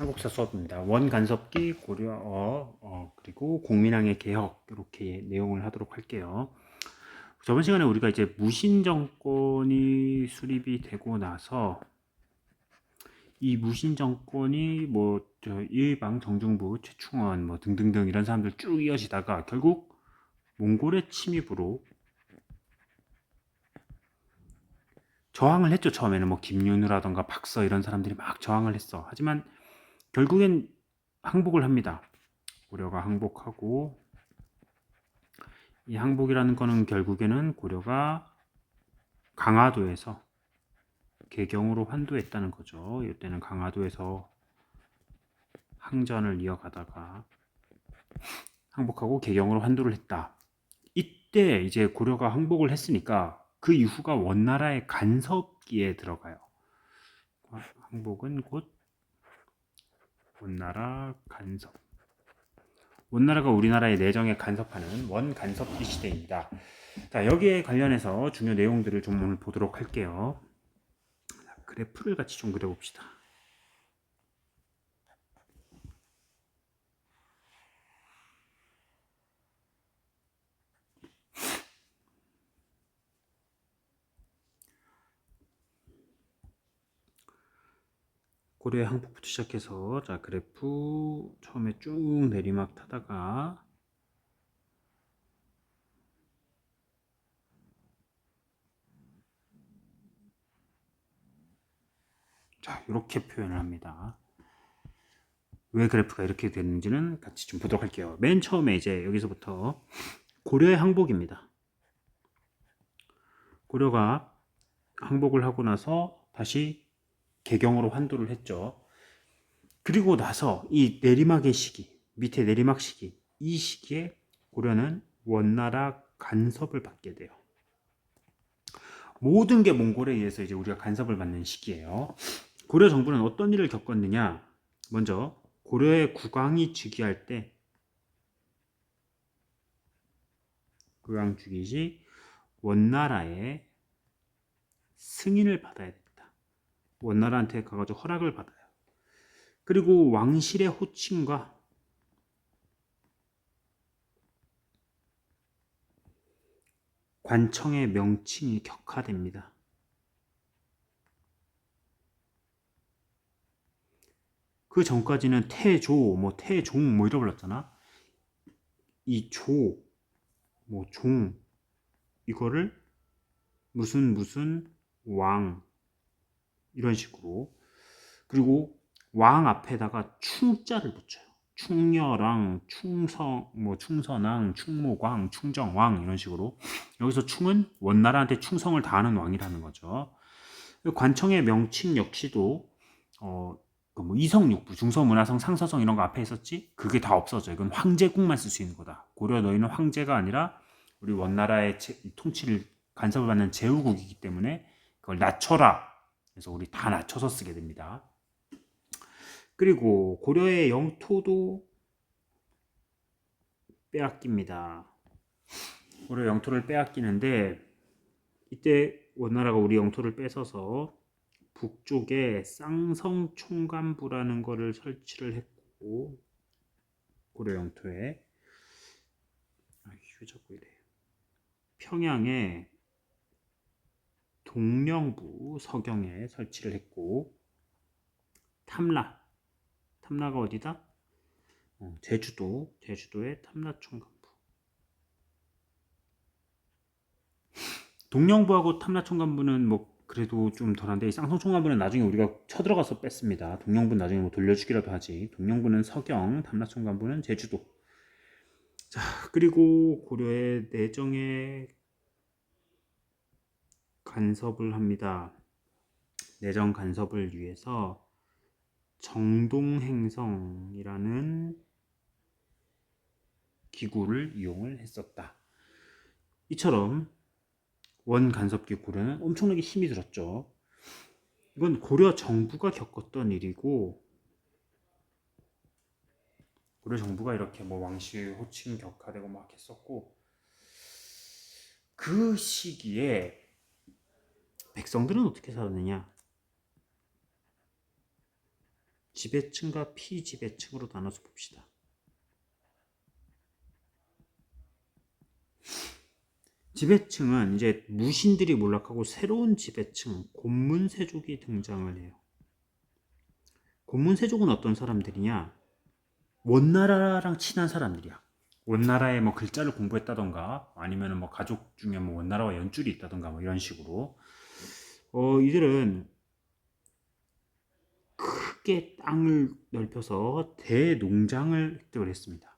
한국사 수업입니다. 원간섭기 고려 그리고 공민왕의 개혁 이렇게 내용을 하도록 할게요. 저번 시간에 우리가 이제 무신 정권이 수립이 되고 나서 이 무신 정권이 일방 정중부 최충원 등등등 이런 사람들 쭉 이어지다가 결국 몽골의 침입으로 저항을 했죠. 처음에는 김윤우라던가 박서 이런 사람들이 막 저항을 했어. 하지만 결국엔 항복을 합니다. 고려가 항복하고, 이 항복이라는 거는 결국에는 고려가 강화도에서 개경으로 환도했다는 거죠. 이때는 강화도에서 항전을 이어가다가 항복하고 개경으로 환도를 했다. 이때 이제 고려가 항복을 했으니까 그 이후가 원나라의 간섭기에 들어가요. 항복은 곧 원나라 간섭. 원나라가 우리나라의 내정에 간섭하는 원간섭기 시대입니다. 자, 여기에 관련해서 중요 내용들을 좀 오늘 보도록 할게요. 그래프를 같이 좀 그려봅시다. 고려의 항복부터 시작해서, 자, 그래프 처음에 쭉 내리막 타다가 자, 이렇게 표현을 합니다. 왜 그래프가 이렇게 됐는지는 같이 좀 보도록 할게요. 맨 처음에 이제 여기서부터 고려의 항복입니다. 고려가 항복을 하고 나서 다시 개경으로 환도를 했죠. 그리고 나서 이 내리막의 시기, 밑에 내리막 시기, 이 시기에 고려는 원나라 간섭을 받게 돼요. 모든 게 몽골에 의해서 이제 우리가 간섭을 받는 시기예요. 고려 정부는 어떤 일을 겪었느냐? 먼저 고려의 국왕이 즉위할 때 국왕 즉위 시 원나라의 승인을 받아야 됩니다. 원나라한테 가가지고 허락을 받아요. 그리고 왕실의 호칭과 관청의 명칭이 격화됩니다. 그 전까지는 태조, 태종 이렇게 불렀잖아. 이 조, 종 이거를 무슨 왕 이런 식으로, 그리고 왕 앞에다가 충자를 붙여요. 충녀랑 충성, 충선왕, 충무광, 충정왕 이런 식으로. 여기서 충은 원나라한테 충성을 다하는 왕이라는 거죠. 관청의 명칭 역시도 이성육부, 중서문화성, 상서성 이런 거 앞에 있었지? 그게 다 없어져. 이건 황제국만 쓸 수 있는 거다. 고려 너희는 황제가 아니라 우리 원나라의 통치를 간섭을 받는 제후국이기 때문에 그걸 낮춰라. 그래서 우리 다 낮춰서 쓰게 됩니다. 그리고 고려의 영토도 빼앗깁니다. 고려 영토를 빼앗기는데, 이때 원나라가 우리 영토를 뺏어서 북쪽에 쌍성 총관부라는 거를 설치를 했고, 고려 영토에 자꾸 이래. 평양에 동령부 서경에 설치를 했고, 탐라가 어디다? 제주도의 탐라총관부. 동령부하고 탐라총관부는 그래도 좀 덜한데, 쌍성총관부는 나중에 우리가 쳐들어가서 뺐습니다. 동령부는 나중에 돌려주기라도 하지. 동령부는 서경, 탐라총관부는 제주도. 자, 그리고 고려의 내정에 간섭을 합니다. 내정 간섭을 위해서 정동행성이라는 기구를 이용을 했었다. 이처럼 원간섭기 고려는 엄청나게 힘이 들었죠. 이건 고려 정부가 겪었던 일이고, 고려 정부가 이렇게 왕실 호칭 격화되고 막 했었고, 그 시기에 백성들은 어떻게 살았느냐? 지배층과 피지배층으로 나눠서 봅시다. 지배층은 이제 무신들이 몰락하고 새로운 지배층, 곤문세족이 등장을 해요. 곤문세족은 어떤 사람들이냐? 원나라랑 친한 사람들이야. 원나라의 뭐 글자를 공부했다던가 아니면 뭐 가족 중에 뭐 원나라와 연줄이 있다던가 뭐 이런 식으로 이들은 크게 땅을 넓혀서 대농장을 획득을 했습니다.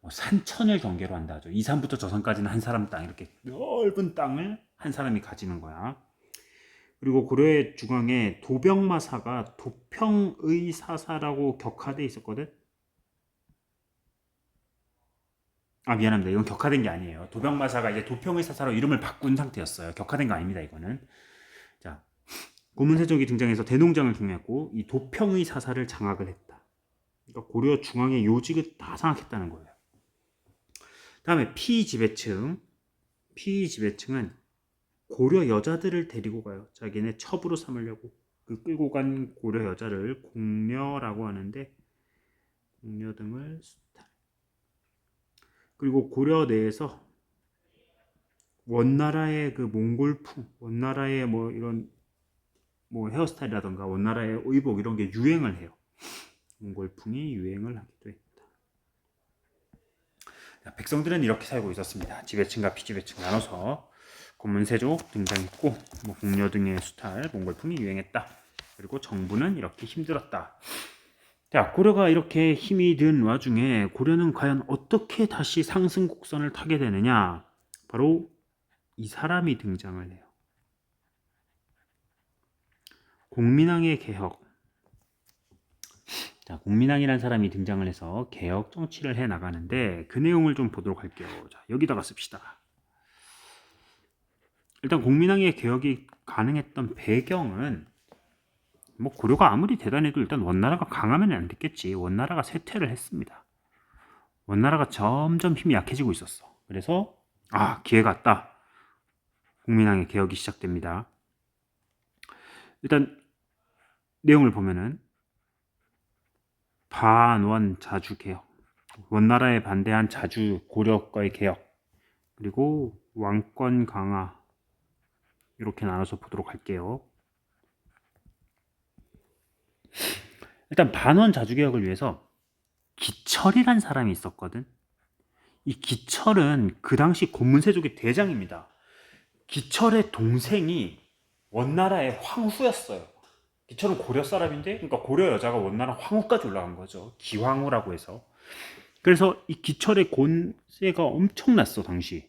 산천을 경계로 한다 하죠. 이 산부터 저 산까지는 한 사람 땅, 이렇게 넓은 땅을 한 사람이 가지는 거야. 그리고 고려의 중앙에 도병마사가 도평의 사사라고 격하돼 있었거든. 미안합니다. 이건 격하된 게 아니에요. 도병마사가 이제 도평의 사사로 이름을 바꾼 상태였어요. 격하된 거 아닙니다. 이거는. 자, 고문세족이 등장해서 대농장을 경영했고 이 도평의 사사를 장악을 했다. 그러니까 고려 중앙의 요직을 다 장악했다는 거예요. 다음에 피지배층. 피지배층은 고려 여자들을 데리고 가요. 자기네 첩으로 삼으려고. 그 끌고 간 고려 여자를 공녀라고 하는데, 공녀 등을 수탈. 그리고 고려 내에서 원나라의 그 몽골풍, 원나라의 뭐 이런 뭐 헤어스타일이라던가 원나라의 의복 이런 게 유행을 해요. 몽골풍이 유행을 하기도 했다. 자, 백성들은 이렇게 살고 있었습니다. 지배층과 피지배층 나눠서 곤문세족 등장했고 뭐 공녀 등의 수탈, 몽골풍이 유행했다. 그리고 정부는 이렇게 힘들었다. 자, 고려가 이렇게 힘이 든 와중에 고려는 과연 어떻게 다시 상승 곡선을 타게 되느냐? 바로 이 사람이 등장을 해요. 공민왕의 개혁. 자, 공민왕이라는 사람이 등장을 해서 개혁 정치를 해 나가는데 그 내용을 좀 보도록 할게요. 자, 여기다가 씁시다. 일단 공민왕의 개혁이 가능했던 배경은 뭐 고려가 아무리 대단해도 일단 원나라가 강하면 안 됐겠지. 원나라가 쇠퇴를 했습니다. 원나라가 점점 힘이 약해지고 있었어. 그래서 기회가 왔다. 공민왕의 개혁이 시작됩니다. 일단 내용을 보면은 반원 자주 개혁, 원나라에 반대한 자주 고려과의 개혁, 그리고 왕권 강화, 이렇게 나눠서 보도록 할게요. 일단 반원 자주 개혁을 위해서 기철이란 사람이 있었거든. 이 기철은 그 당시 곤문세족의 대장입니다. 기철의 동생이 원나라의 황후였어요. 기철은 고려 사람인데, 그러니까 고려 여자가 원나라 황후까지 올라간 거죠. 기황후라고 해서. 그래서 이 기철의 권세가 엄청났어, 당시.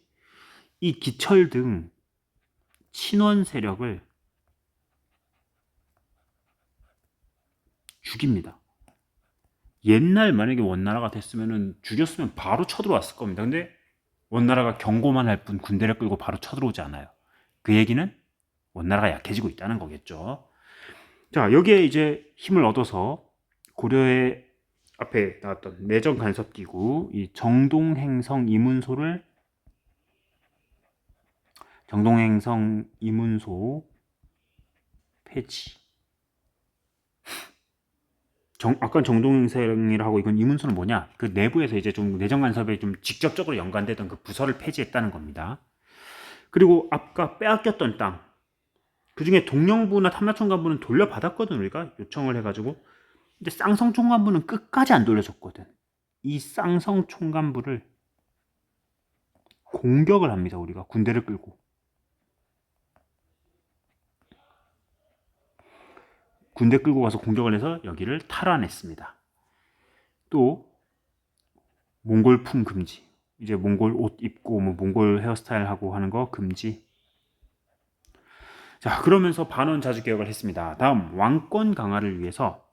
이 기철 등 친원 세력을 죽입니다. 옛날 만약에 원나라가 됐으면 죽였으면 바로 쳐들어왔을 겁니다. 근데 원나라가 경고만 할 뿐 군대를 끌고 바로 쳐들어오지 않아요. 그 얘기는 원나라가 약해지고 있다는 거겠죠. 자, 여기에 이제 힘을 얻어서 고려의 앞에 나왔던 내정 간섭기구 이 정동행성 이문소 폐지. 아까 정동행성이라고 이건 이문소는 뭐냐? 그 내부에서 이제 좀 내정 간섭에 좀 직접적으로 연관되던 그 부서를 폐지했다는 겁니다. 그리고 아까 빼앗겼던 땅, 그 중에 동령부나 탐라총관부는 돌려받았거든. 우리가 요청을 해가지고. 근데 쌍성총관부는 끝까지 안 돌려줬거든. 이 쌍성총관부를 공격을 합니다. 우리가 군대를 끌고. 군대 끌고 가서 공격을 해서 여기를 탈환했습니다. 또 몽골풍 금지. 이제 몽골 옷 입고 뭐 몽골 헤어스타일 하고 하는 거 금지. 자, 그러면서 반원 자주 개혁을 했습니다. 다음 왕권 강화를 위해서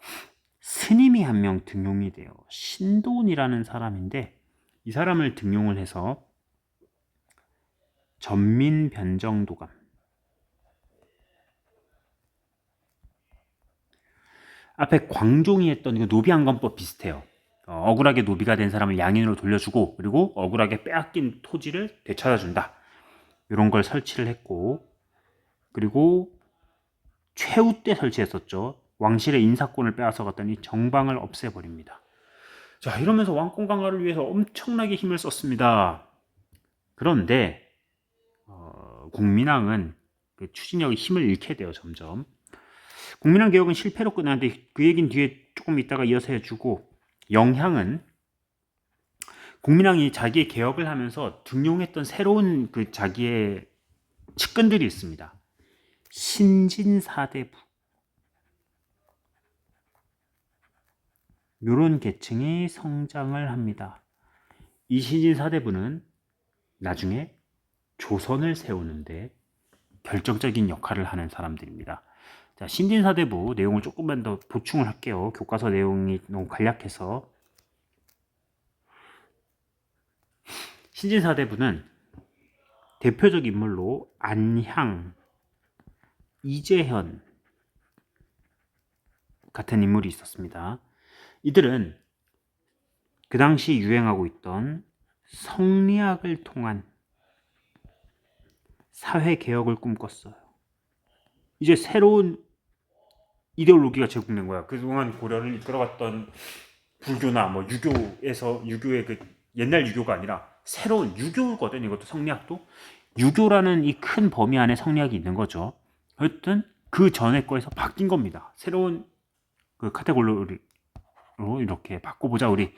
스님이 한 명 등용이 돼요. 신돈이라는 사람인데 이 사람을 등용을 해서 전민변정도감, 앞에 광종이 했던 이거 노비한건법 비슷해요. 억울하게 노비가 된 사람을 양인으로 돌려주고 그리고 억울하게 빼앗긴 토지를 되찾아준다. 이런 걸 설치를 했고, 그리고 최후 때 설치했었죠. 왕실의 인사권을 빼앗아갔더니 정방을 없애버립니다. 자, 이러면서 왕권 강화를 위해서 엄청나게 힘을 썼습니다. 그런데 국민왕은 그 추진력의 힘을 잃게 돼요. 점점. 국민왕 개혁은 실패로 끝나는데 그 얘기는 뒤에 조금 이따가 이어서 해주고, 영향은 국민왕이 자기의 개혁을 하면서 등용했던 새로운 그 자기의 측근들이 있습니다. 신진사대부, 이런 계층이 성장을 합니다. 이 신진사대부는 나중에 조선을 세우는데 결정적인 역할을 하는 사람들입니다. 자, 신진사대부 내용을 조금만 더 보충을 할게요. 교과서 내용이 너무 간략해서. 신진사대부는 대표적 인물로 안향, 이재현 같은 인물이 있었습니다. 이들은 그 당시 유행하고 있던 성리학을 통한 사회개혁을 꿈꿨어요. 이제 새로운 이데올로기가 제공된 거야. 그동안 고려를 이끌어갔던 불교나 뭐 유교의 그 옛날 유교가 아니라 새로운 유교거든. 이것도 성리학도 유교라는 이 큰 범위 안에 성리학이 있는 거죠. 하여튼 그 전에 거에서 바뀐 겁니다. 새로운 그 카테고리로 이렇게 바꿔보자 우리.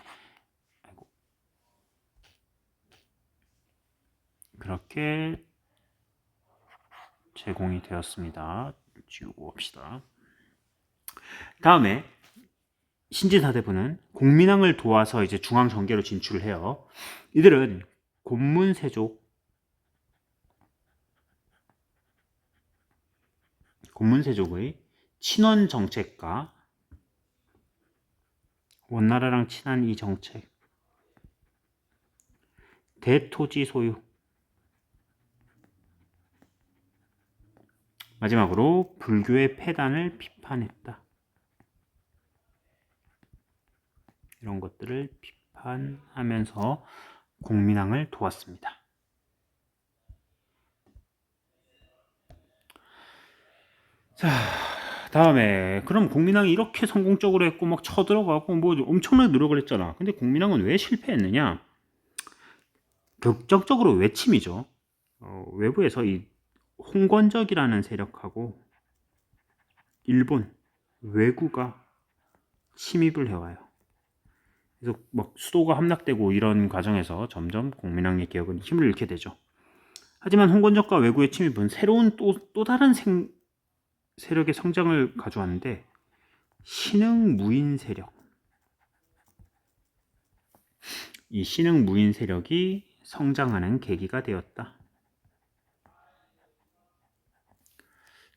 그렇게 제공이 되었습니다. 지우고 봅시다. 다음에 신진사대부는 공민왕을 도와서 이제 중앙정계로 진출을 해요. 이들은 고문세족의 친원 정책과 원나라랑 친한 이 정책, 대토지 소유, 마지막으로 불교의 폐단을 비판했다. 이런 것들을 비판하면서 공민왕을 도왔습니다. 자, 다음에 그럼 공민왕이 이렇게 성공적으로 했고 막 쳐들어가고 뭐 엄청나게 노력을 했잖아. 근데 공민왕은 왜 실패했느냐? 격정적으로 외침이죠. 외부에서 이 홍건적이라는 세력하고 일본, 왜구가 침입을 해와요. 그래서 막 수도가 함락되고 이런 과정에서 점점 공민왕의 개혁은 힘을 잃게 되죠. 하지만 홍건적과 왜구의 침입은 새로운 또 다른 세력의 성장을 가져왔는데 신흥무인 세력. 이 신흥무인 세력이 성장하는 계기가 되었다.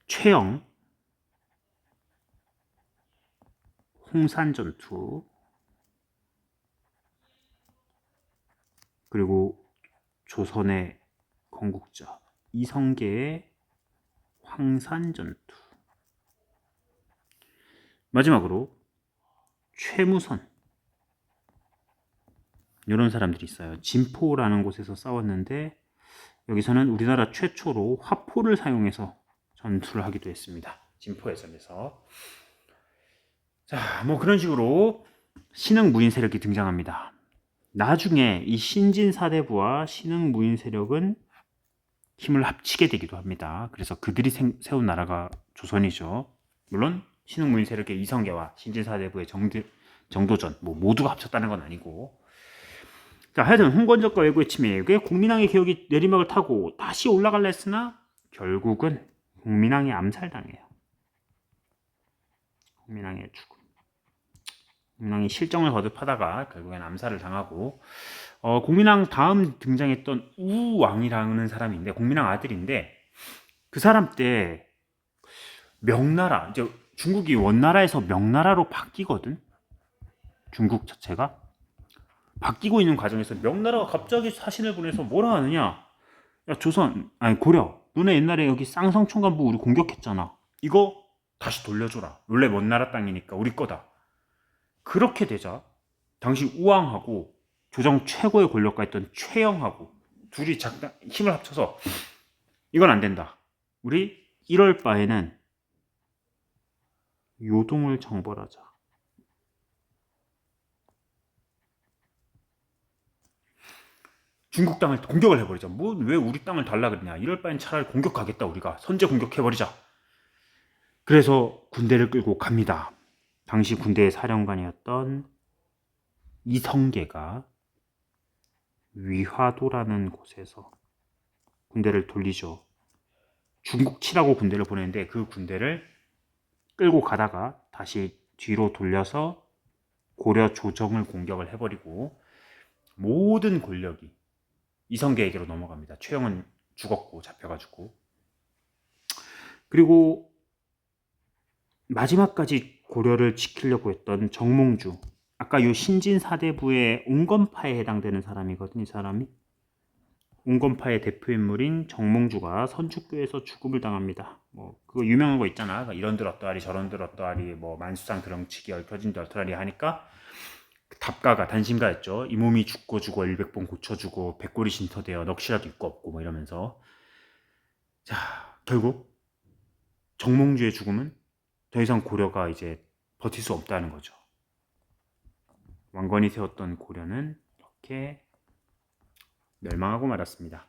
최영, 홍산전투, 그리고 조선의 건국자 이성계의 황산전투, 마지막으로 최무선, 이런 사람들이 있어요. 진포라는 곳에서 싸웠는데 여기서는 우리나라 최초로 화포를 사용해서 전투를 하기도 했습니다. 진포해전에서. 자, 뭐 그런 식으로 신흥무인 세력이 등장합니다. 나중에 이 신진사대부와 신흥무인 세력은 힘을 합치게 되기도 합니다. 그래서 그들이 세운 나라가 조선이죠. 물론 신흥무인 세력의 이성계와 신진사대부의 정도전 모두가 합쳤다는 건 아니고. 자, 하여튼 홍건적과 왜구의 침입에 공민왕의 개혁이 내리막을 타고 다시 올라갈라 했으나 결국은 공민왕이 암살당해요. 공민왕의 죽음. 공민왕이 실정을 거듭하다가 결국엔 암살을 당하고, 공민왕 다음 등장했던 우왕이라는 사람이 있는데, 공민왕 아들인데, 그 사람 때 명나라, 이제 중국이 원나라에서 명나라로 바뀌거든. 중국 자체가 바뀌고 있는 과정에서 명나라가 갑자기 사신을 보내서 뭐라 하느냐? 야, 고려, 너네 옛날에 여기 쌍성총관부 우리 공격했잖아. 이거 다시 돌려줘라. 원래 원나라 땅이니까 우리 거다. 그렇게 되자 당시 우왕하고 조정 최고의 권력가 있던 최영하고 둘이 힘을 합쳐서 이건 안 된다. 우리 이럴 바에는 요동을 정벌하자. 중국 땅을 공격을 해버리자. 뭐 왜 우리 땅을 달라 그러냐. 이럴 바엔 차라리 공격하겠다. 우리가 선제 공격해버리자. 그래서 군대를 끌고 갑니다. 당시 군대의 사령관이었던 이성계가 위화도라는 곳에서 군대를 돌리죠. 중국 치라고 군대를 보내는데 그 군대를 끌고 가다가 다시 뒤로 돌려서 고려 조정을 공격을 해버리고 모든 권력이 이성계에게로 넘어갑니다. 최영은 죽었고 잡혀가지고. 그리고 마지막까지 고려를 지키려고 했던 정몽주, 아까 요 신진사대부의 옹건파에 해당되는 사람이거든요. 이 사람이 옹건파의 대표 인물인 정몽주가 선축교에서 죽음을 당합니다. 뭐 그거 유명한 거 있잖아. 이런들 어떠하리 저런들 어떠하리 뭐 만수상 드렁치기 얽혀진들 어떠하리 하니까 답가가 단신가였죠. 이 몸이 죽고 일백번 고쳐주고 백골이 신터되어 넋이라도 있고 없고 뭐 이러면서 자 결국 정몽주의 죽음은 더 이상 고려가 이제 버틸 수 없다는 거죠. 왕건이 세웠던 고려는 이렇게 멸망하고 말았습니다.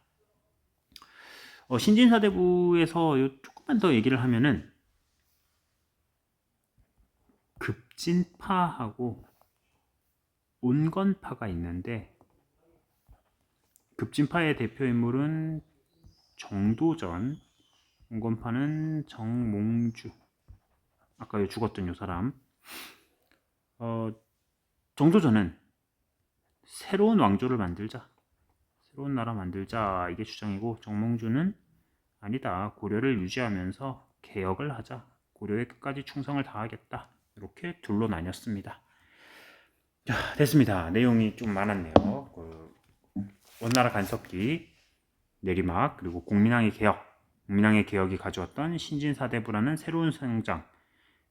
신진사대부에서 조금만 더 얘기를 하면은 급진파하고 온건파가 있는데 급진파의 대표 인물은 정도전, 온건파는 정몽주. 아까 죽었던 요 사람. 정도전은 새로운 왕조를 만들자, 새로운 나라 만들자 이게 주장이고, 정몽주는 아니다, 고려를 유지하면서 개혁을 하자, 고려에 끝까지 충성을 다하겠다, 이렇게 둘로 나뉘었습니다. 자, 됐습니다. 내용이 좀 많았네요. 원나라 간섭기, 내리막, 그리고 공민왕의 개혁, 공민왕의 개혁이 가져왔던 신진사대부라는 새로운 성장,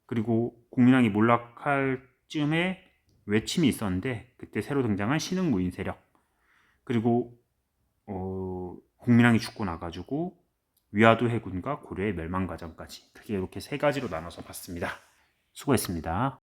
그리고 공민왕이 몰락할 쯤에 외침이 있었는데 그때 새로 등장한 신흥무인 세력, 그리고 공민왕이 죽고 나가지고 위화도 해군과 고려의 멸망 과정까지, 크게 이렇게 세 가지로 나눠서 봤습니다. 수고했습니다.